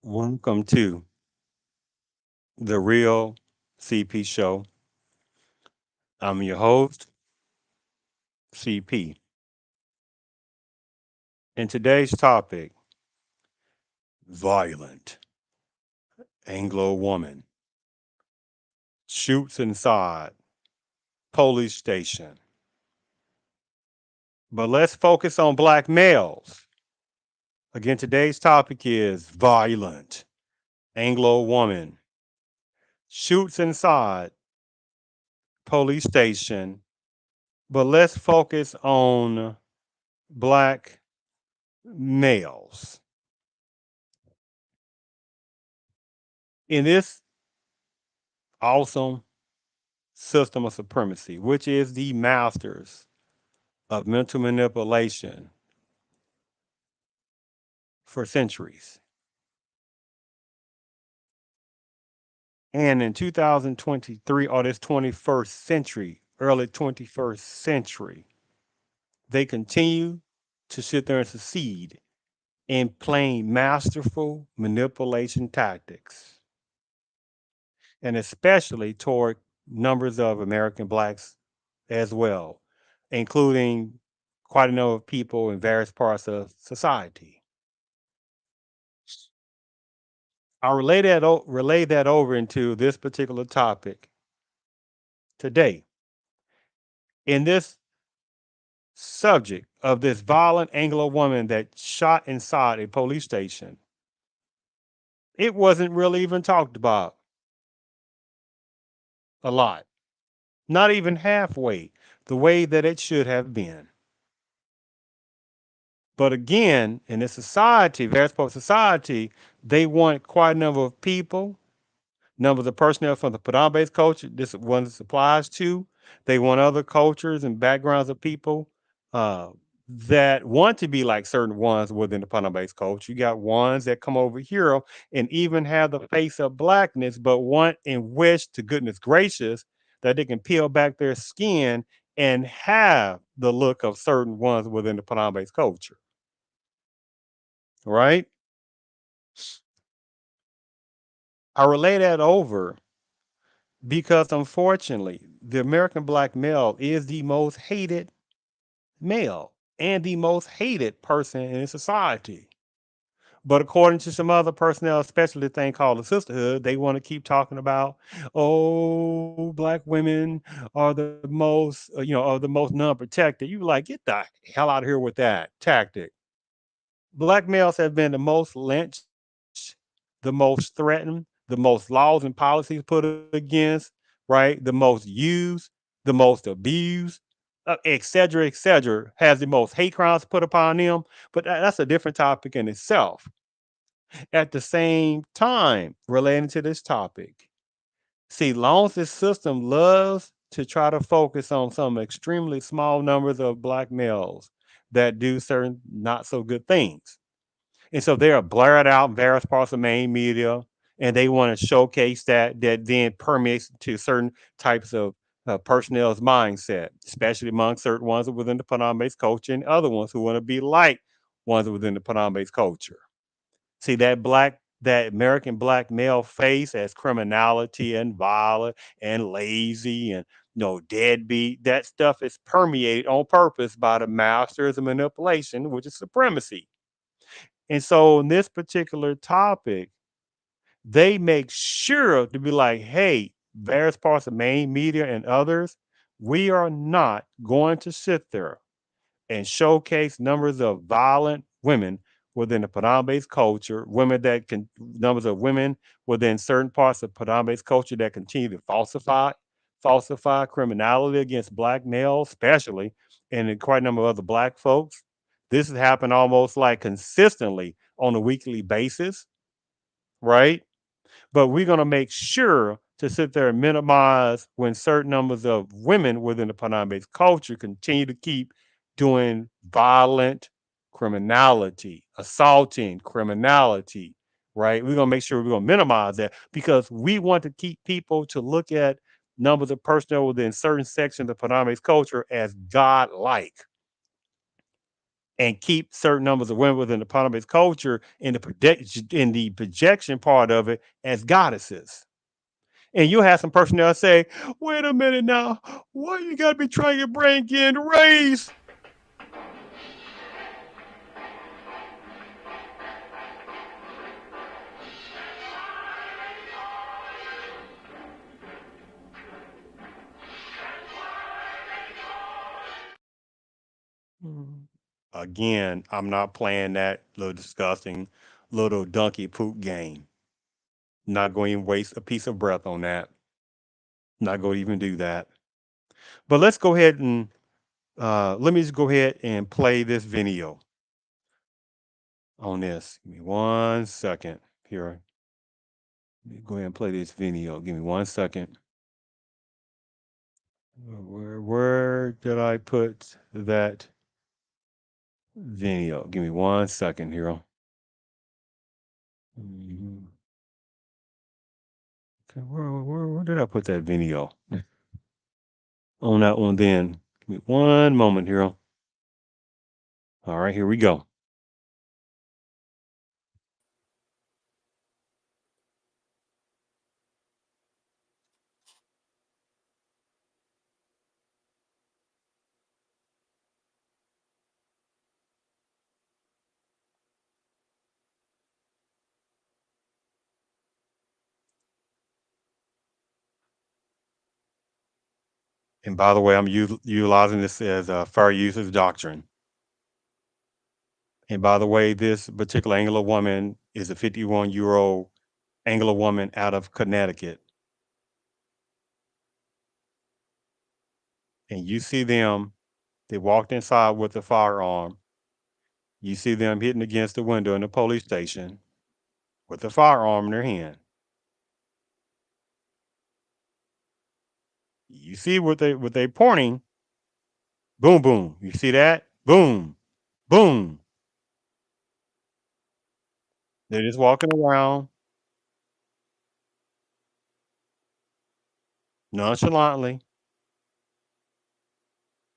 Welcome to the Real CP Show. I'm your host, CP. And today's topic, violent Anglo woman shoots inside police station. But let's focus on black males. Again, today's topic is violent Anglo woman shoots inside police station. But let's focus on black males. In this awesome system of supremacy, which is the masters of mental manipulation for centuries. And in 2023, or this 21st century, early 21st century, they continue to sit there and succeed in playing masterful manipulation tactics, and especially toward numbers of American blacks as well, including quite a number of people in various parts of society. I'll relay that over into this particular topic today. In this subject of this violent Anglo woman that shot inside a police station, it wasn't really even talked about a lot, not even halfway the way that it should have been. But again, in this society, various parts of society, they want quite a number of people, numbers of personnel from the Padang-based culture. This one applies to. They want other cultures and backgrounds of people uh, that want to be like certain ones within the Padang-based culture. You got ones that come over here and even have the face of blackness, but want and wish to goodness gracious that they can peel back their skin and have the look of certain ones within the Padang-based culture, right? I relay that over because unfortunately, the American black male is the most hated male and the most hated person in society. But according to some other personnel, especially the thing called the sisterhood, they want to keep talking about, oh, black women are the most, are the most non-protected. You like, get the hell out of here with that tactic. Black males have been the most lynched, the most threatened, the most laws and policies put against, right? The most used, the most abused, et cetera, has the most hate crimes put upon them. But that's a different topic in itself. At the same time, relating to this topic, see, long as this system loves to try to focus on some extremely small numbers of black males that do certain not so good things, and so they are blared out in various parts of main media, and they want to showcase that then permeates to certain types of personnel's mindset, especially among certain ones within the Panama-based culture and other ones who want to be like ones within the Panama-based culture. See that American black male face as criminality and violent and lazy and deadbeat. That stuff is permeated on purpose by the masters of manipulation, which is supremacy. And so in this particular topic, they make sure to be like, hey, various parts of main media and others, we are not going to sit there and showcase numbers of violent women within the Padang-based culture, women that can numbers of women within certain parts of Padang-based culture that continue to falsify criminality against black males, especially, and in quite a number of other black folks. This has happened almost like consistently on a weekly basis, right? But we're going to make sure to sit there and minimize when certain numbers of women within the Panama-based culture continue to keep doing violent criminality, assaulting criminality, right? We're going to make sure we're going to minimize that because we want to keep people to look at numbers of personnel within certain sections of Panama-based culture as godlike. and keep certain numbers of women within the Ptolemaic culture in the projection part of it as goddesses. And you have some person that'll say, wait a minute now, why you gotta be trying your brain getting raised? Mhm. Again, I'm not playing that little disgusting little donkey poop game. Not going to waste a piece of breath on that. Not going to even do that. But let's go ahead and let me just go ahead and play this video on this. Give me 1 second here. Let me go ahead and play this video. Give me 1 second. Where did I put that video? Give me 1 second here. Mhm. Okay, where did I put that video? On that one then. Give me one moment here. All right, here we go. And by the way, I'm utilizing this as a fair usage doctrine. And by the way, this particular Anglo woman is a 51-year-old Anglo woman out of Connecticut. And you see them, they walked inside with a firearm. You see them hitting against the window in the police station with a firearm in their hand. You see what they pointing, boom, boom. You see that? Boom, boom. They're just walking around nonchalantly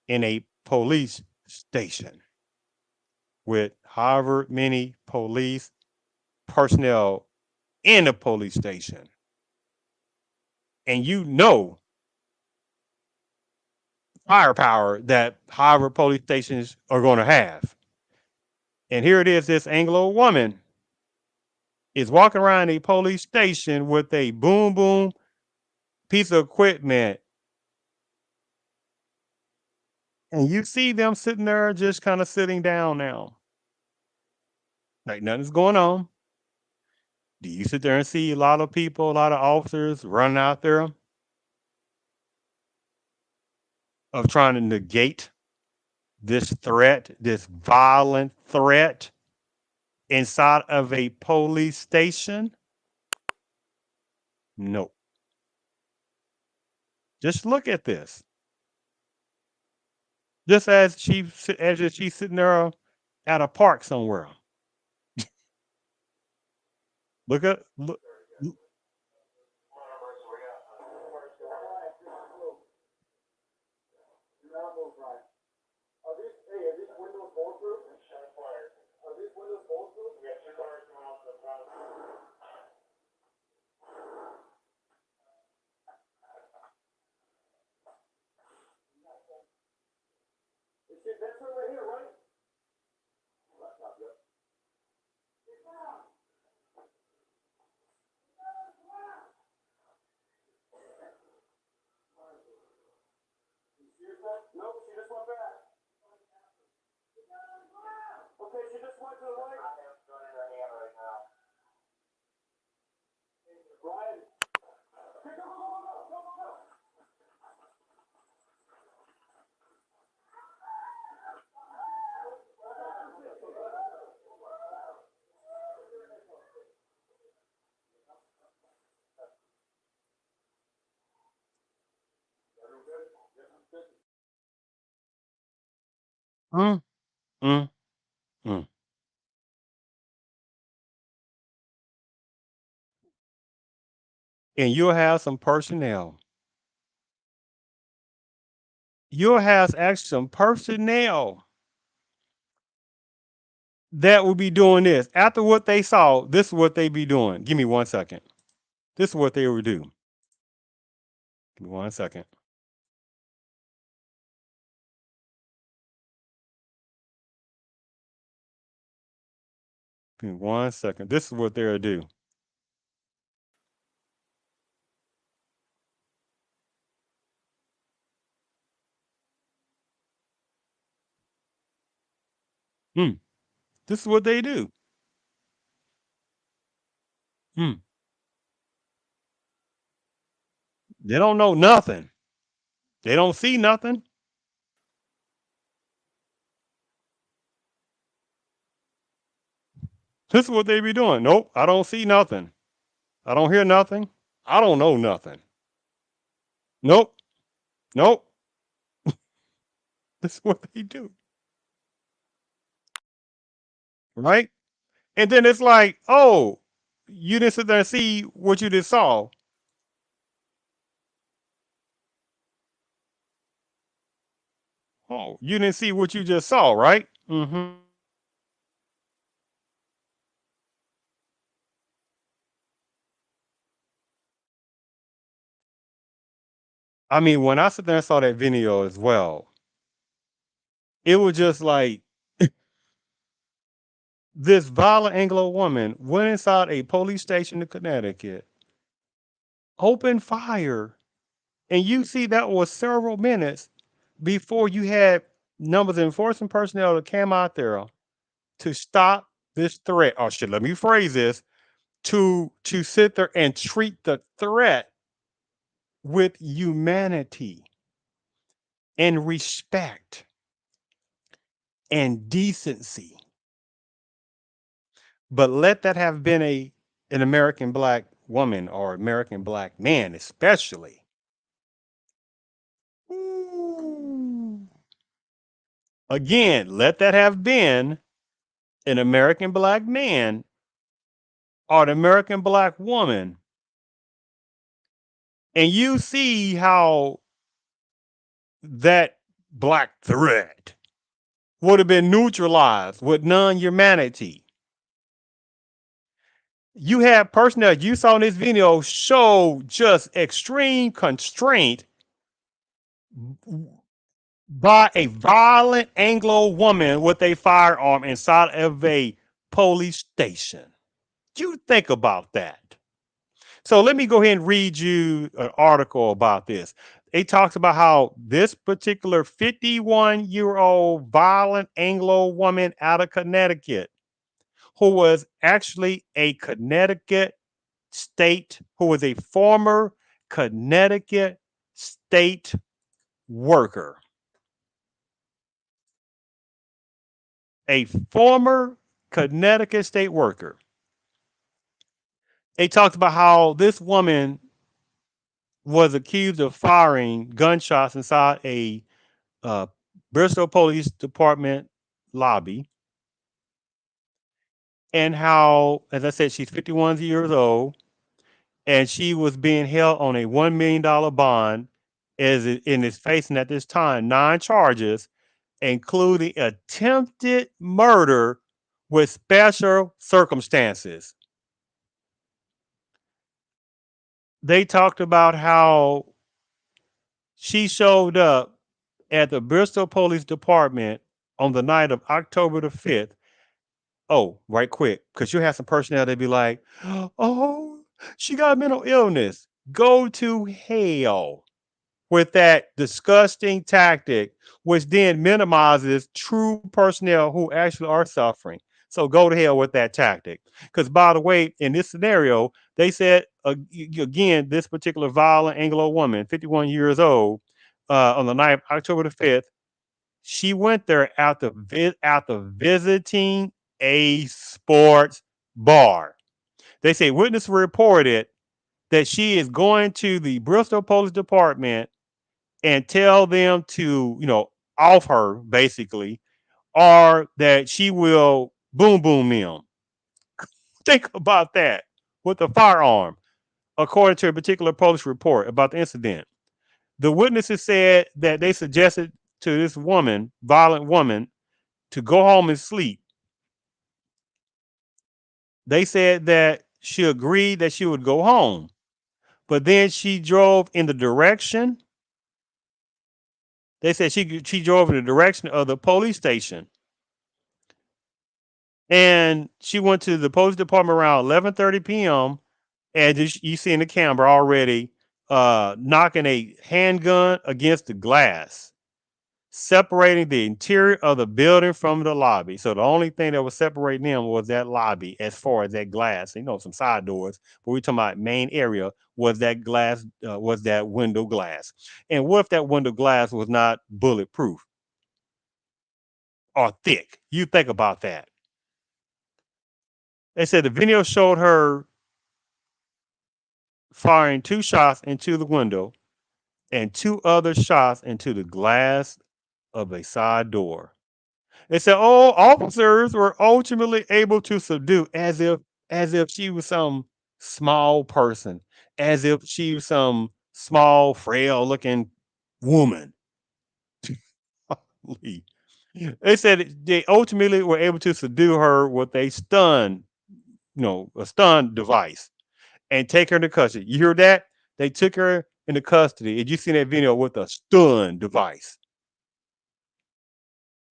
in a police station with however many police personnel in a police station. And you know firepower that however police stations are going to have. And here it is, this Anglo woman is walking around a police station with a boom boom piece of equipment. And you see them sitting there just kind of sitting down now. Like nothing's going on. Do you sit there and see a lot of people, a lot of officers running out there of trying to negate this threat, this violent threat inside of a police station? No. Just look at this. Just as if she's sitting there at a park somewhere. Look at look. Mm, mm, mm. And you'll have some personnel. You'll have actually some personnel that would be doing this. After what they saw, this is what they be doing. Give me 1 second. This is what they would do. Give me 1 second. Give me 1 second. This is what they'll do. Hmm. This is what they do. Hmm. They don't know nothing. They don't see nothing. This is what they be doing. Nope, I don't see nothing. I don't hear nothing. I don't know nothing. Nope. Nope. This is what they do. Right? And then it's like, oh, you didn't sit there and see what you just saw. Oh, you didn't see what you just saw, right? Mm-hmm. I mean, when I sit there and saw that video as well, it was just like this violent Anglo woman went inside a police station in Connecticut, opened fire, and you see that was several minutes before you had numbers of enforcement personnel that came out there to stop this threat. Oh shit, let me phrase this to sit there and treat the threat with humanity and respect and decency. But let that have been a an American black woman or American black man, especially. Ooh. Again, let that have been an American black man or an American black woman, and you see how that black threat would have been neutralized with non-humanity. You have personnel you saw in this video show just extreme constraint by a violent Anglo woman with a firearm inside of a police station. You think about that. So let me go ahead and read you an article about this. It talks about how this particular 51-year-old violent Anglo woman out of Connecticut, who was actually a Connecticut state, who was a former Connecticut state worker, a former Connecticut state worker. They talked about how this woman was accused of firing gunshots inside a uh, Bristol Police Department lobby, and how, as I said, she's 51 years old, and she was being held on a $1 million bond, as it, and is facing at this time 9 charges, including attempted murder with special circumstances. They talked about how she showed up at the Bristol Police Department on the night of October the 5th. Oh, right quick, because you have some personnel that be like, oh, she got mental illness. Go to hell with that disgusting tactic, which then minimizes true personnel who actually are suffering. So go to hell with that tactic. Because by the way, in this scenario, they said again, this particular violent Anglo woman, 51 years old, on the night of October the 5th, she went there after visiting a sports bar. They say witness reported that she is going to the Bristol Police Department and tell them to, off her basically, or that she will boom boom them. Think about that with a firearm, according to a particular police report about the incident. The witnesses said that they suggested to this woman, violent woman, to go home and sleep. They said that she agreed that she would go home, but then she drove in the direction. They said she drove in the direction of the police station, and she went to the police department around 11:30 p.m. And you see in the camera already knocking a handgun against the glass, separating the interior of the building from the lobby. So the only thing that was separating them was that lobby as far as that glass. You know, some side doors, but we're talking about main area was that glass, was that window glass. And what if that window glass was not bulletproof or thick? You think about that. They said the video showed her firing two shots into the window and two other shots into the glass of a side door. They said all officers were ultimately able to subdue as if she was some small person, as if she was some small, frail looking woman. They said they ultimately were able to subdue her with a stun device and take her into custody. You hear that? They took her into custody. Did you see that video with a stun device?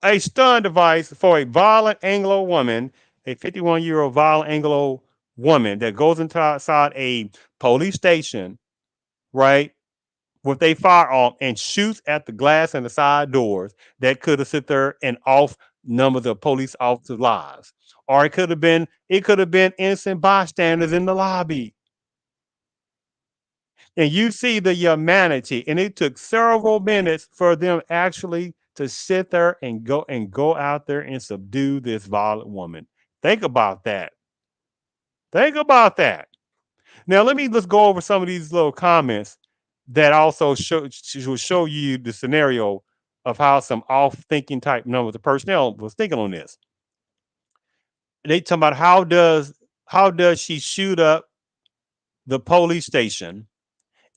A stun device for a violent Anglo woman, a 51-year-old violent Anglo woman that goes inside a police station, right, with a firearm and shoots at the glass and the side doors that could have sit there and off number the police officers' lives. Or it could have been innocent bystanders in the lobby. And you see the humanity, and it took several minutes for them actually to sit there and go out there and subdue this violent woman. Think about that. Think about that. Now let's go over some of these little comments that also will show you the scenario of how some off thinking type numbers of personnel was thinking on this. They talk about how does she shoot up the police station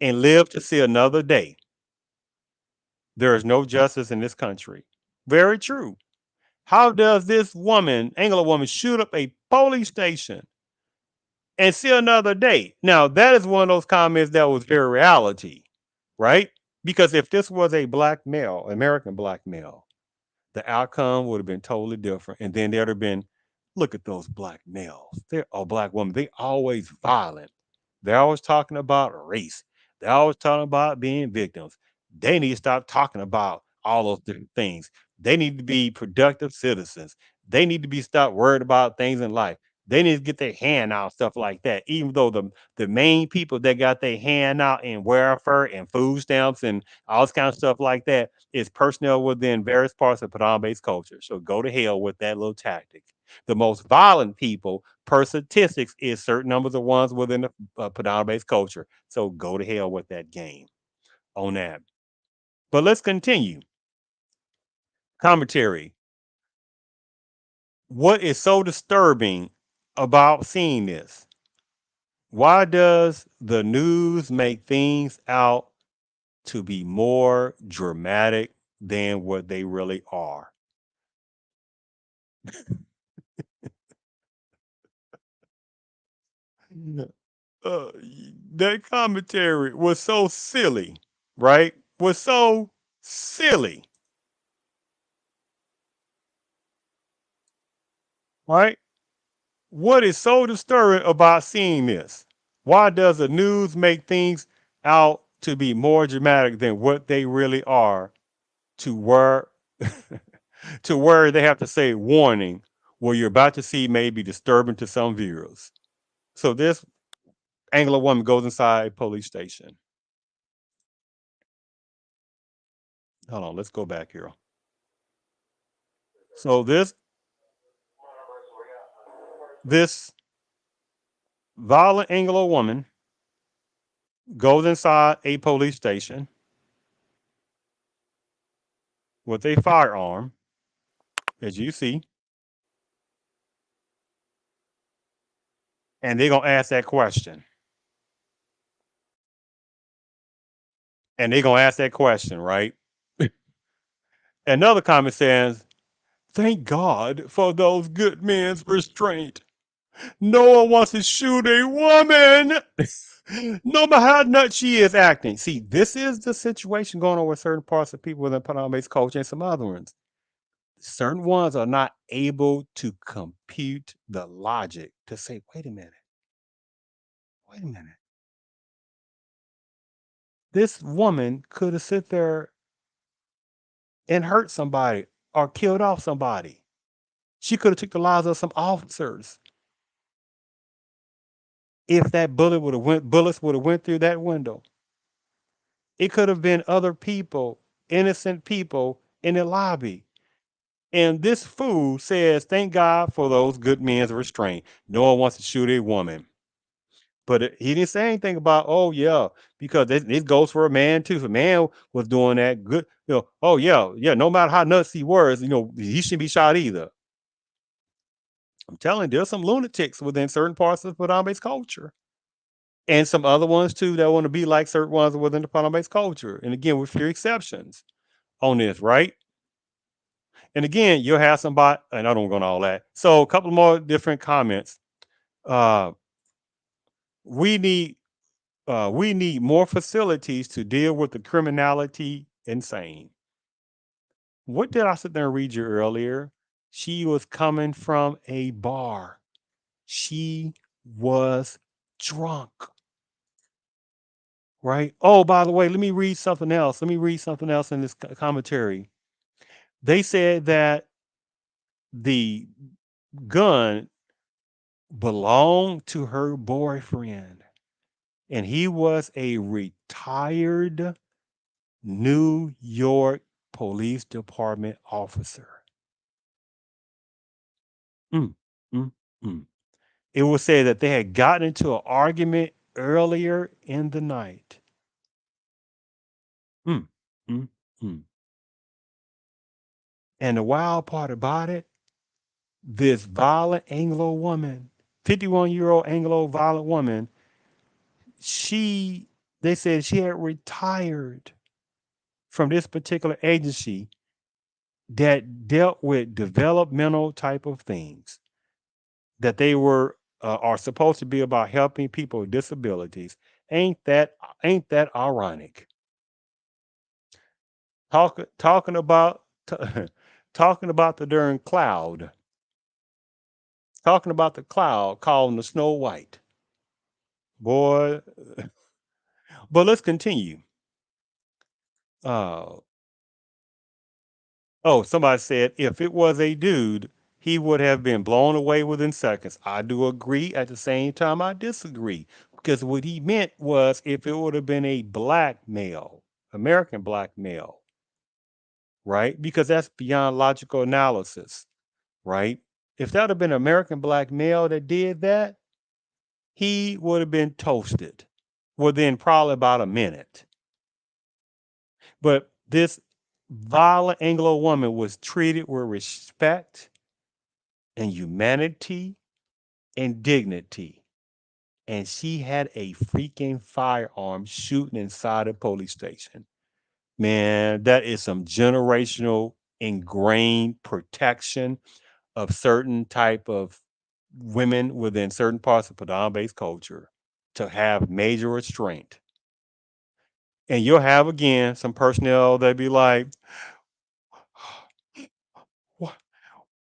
and live to see another day? There is no justice in this country. Very true. How does this woman, Anglo woman, shoot up a police station and see another day? Now, that is one of those comments that was very reality, right? Because if this was a black male, American black male, the outcome would have been totally different. And then there'd have been, look at those black males. They're a black woman. They always violent. They're always talking about race. They're always talking about being victims. They need to stop talking about all those different things. They need to be productive citizens. They need to be stop worried about things in life. They need to get their hand out, stuff like that. Even though the main people that got their hand out in welfare and food stamps and all this kind of stuff like that is personnel within various parts of Padang based culture. So go to hell with that little tactic. The most violent people per statistics is certain numbers of ones within the Padang based culture. So go to hell with that game on that. But let's continue. Commentary. What is so disturbing about seeing this? Why does the news make things out to be more dramatic than what they really are? uh, that commentary was so silly, right? Was so silly, right? What is so disturbing about seeing this? Why does the news make things out to be more dramatic than what they really are? To where, to where they have to say warning, what you're about to see may be disturbing to some viewers. So this Anglo woman goes inside a police station. Hold on, let's go back here. So this violent Anglo woman goes inside a police station with a firearm, as you see, and they're gonna ask that question. And they're gonna ask that question, right? Another comment says, "Thank God for those good men's restraint." No one wants to shoot a woman. No matter how nuts she is acting. See, this is the situation going on with certain parts of people within Panama-based culture and some other ones. Certain ones are not able to compute the logic to say, wait a minute. This woman could have sit there and hurt somebody or killed off somebody. She could have took the lives of some officers if that bullets would have went through that window. It could have been other people, innocent people in the lobby. And this fool says, thank God for those good men's restraint. No one wants to shoot a woman. But he didn't say anything about, oh, yeah, because this goes for a man too. If a man was doing that, good, oh, yeah, yeah, no matter how nuts he was, he shouldn't be shot either. I'm telling you, there's some lunatics within certain parts of the Padambe's culture. And some other ones too that want to be like certain ones within the Padambe's culture. And again, with few exceptions on this, right? And again, you'll have somebody, and I don't go into all that. So a couple more different comments. Uh, we need we need more facilities to deal with the criminality insane. What did I sit there and read you earlier? She was coming from a bar. She was drunk, right? Oh, by the way, let me read something else. Let me read something else in this commentary. They said that the gun belonged to her boyfriend, and he was a retired New York Police Department officer. Mm, mm, mm. It was said that they had gotten into an argument earlier in the night. Mm, mm, mm. And the wild part about it, this violent Anglo woman, 51-year-old Anglo violent woman, she, they said she had retired from this particular agency that dealt with developmental type of things that they were are supposed to be about helping people with disabilities. Ain't that ain't that ironic? Talking about talking about the darn cloud, talking about the cloud calling the Snow White. Boy, but let's continue. Uh, oh, somebody said if it was a dude, he would have been blown away within seconds. I do agree. At the same time, I disagree because what he meant was if it would have been a black male, American black male, right? Because that's beyond logical analysis, right? If that would have been an American black male that did that, he would have been toasted within probably about a minute. But this violent Anglo woman was treated with respect and humanity and dignity. And she had a freaking firearm shooting inside a police station. Man, that is some generational ingrained protection of certain type of women within certain parts of Padam-based culture to have major restraint. And you'll have again some personnel that be like,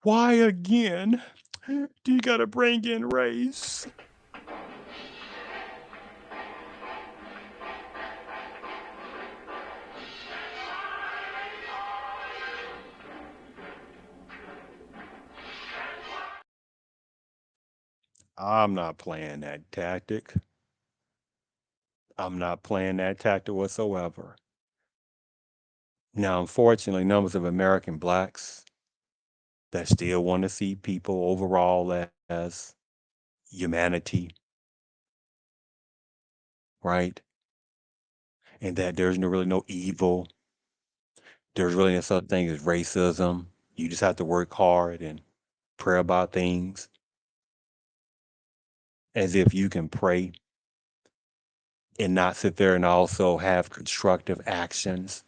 why again? Do you gotta bring in race? I'm not playing that tactic. I'm not playing that tactic whatsoever. Now, unfortunately, numbers of American blacks that still want to see people overall as humanity, right? And that there's really no evil. There's really no such thing as racism. You just have to work hard and pray about things as if you can pray and not sit there and also have constructive actions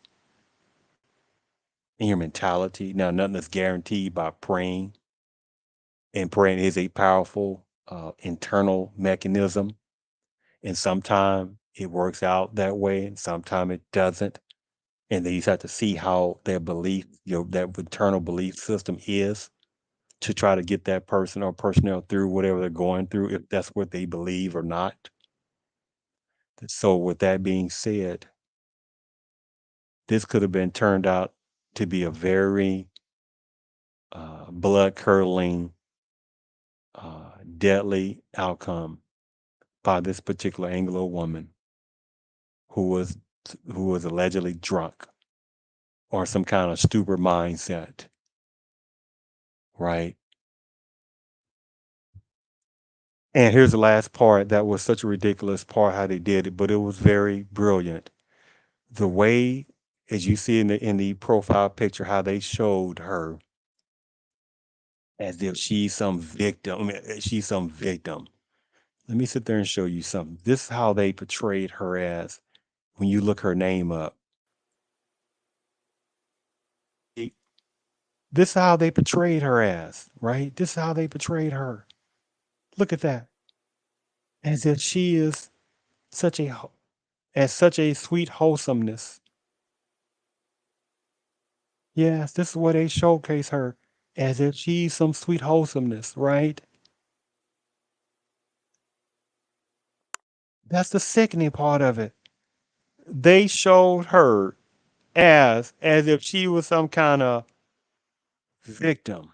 in your mentality. Now, nothing is guaranteed by praying, and praying is a powerful internal mechanism, and sometimes it works out that way, and sometimes it doesn't. And then you just have to see how their belief, that internal belief system is to try to get that person or personnel through whatever they're going through, if that's what they believe or not. So, with that being said, this could have been turned out to be a very blood curdling, deadly outcome by this particular Anglo woman who was allegedly drunk or some kind of stupor mindset, right? And here's the last part that was such a ridiculous part how they did it, but it was very brilliant. The way, as you see in the profile picture, how they showed her as if she's some victim. I mean, she's some victim. Let me sit there and show you something. This is how they portrayed her as when you look her name up. It- This is how they portrayed her as, right? This is how they portrayed her. Look at that. As if she is such a as such a sweet wholesomeness. Yes, this is where they showcase her as if she's some sweet wholesomeness, right? That's the sickening part of it. They showed her as if she was some kind of victim.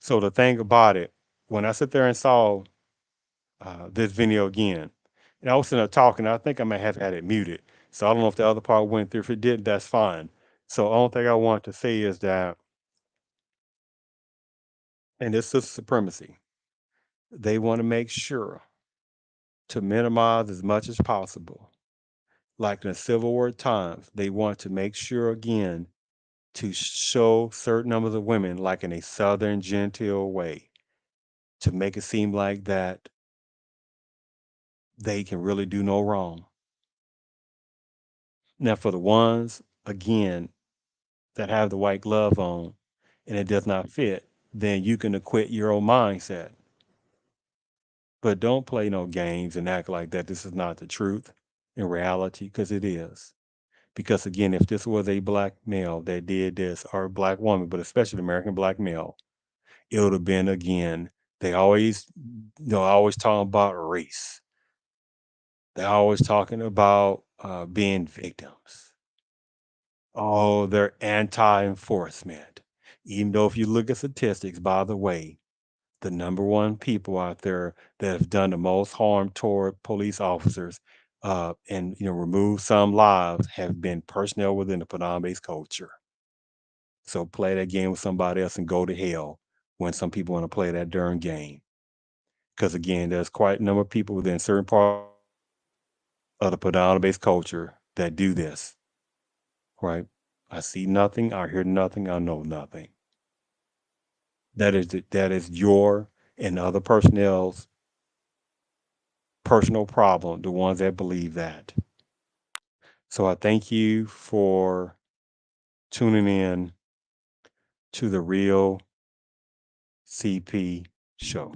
So the thing about it, when I sit there and saw this video again, and I was sitting there talking, I think I may have had it muted. So I don't know if the other part went through. If it did, that's fine. So the only thing I want to say is that, and this is supremacy, they want to make sure to minimize as much as possible. Like in the Civil War times, they want to make sure again to show certain numbers of women like in a Southern genteel way to make it seem like that they can really do no wrong. Now, for the ones, again, that have the white glove on and it does not fit, then you can acquit your own mindset. But don't play no games and act like that this is not the truth in reality, because it is. Because again, if this was a black male that did this, or a black woman, but especially the American black male, it would have been again, they're always talking about race. They're always talking about being victims. Oh, they're anti-enforcement. Even though if you look at statistics, by the way, the number one people out there that have done the most harm toward police officers and remove some lives have been personnel within the Padang-based culture. So play that game with somebody else and go to hell when some people want to play that darn game. Because again, there's quite a number of people within certain parts of the Padang-based culture that do this, right? I see nothing, I hear nothing, I know nothing. That is your and other personnel's personal problem, the ones that believe that. So I thank you for tuning in to the Real CP Show.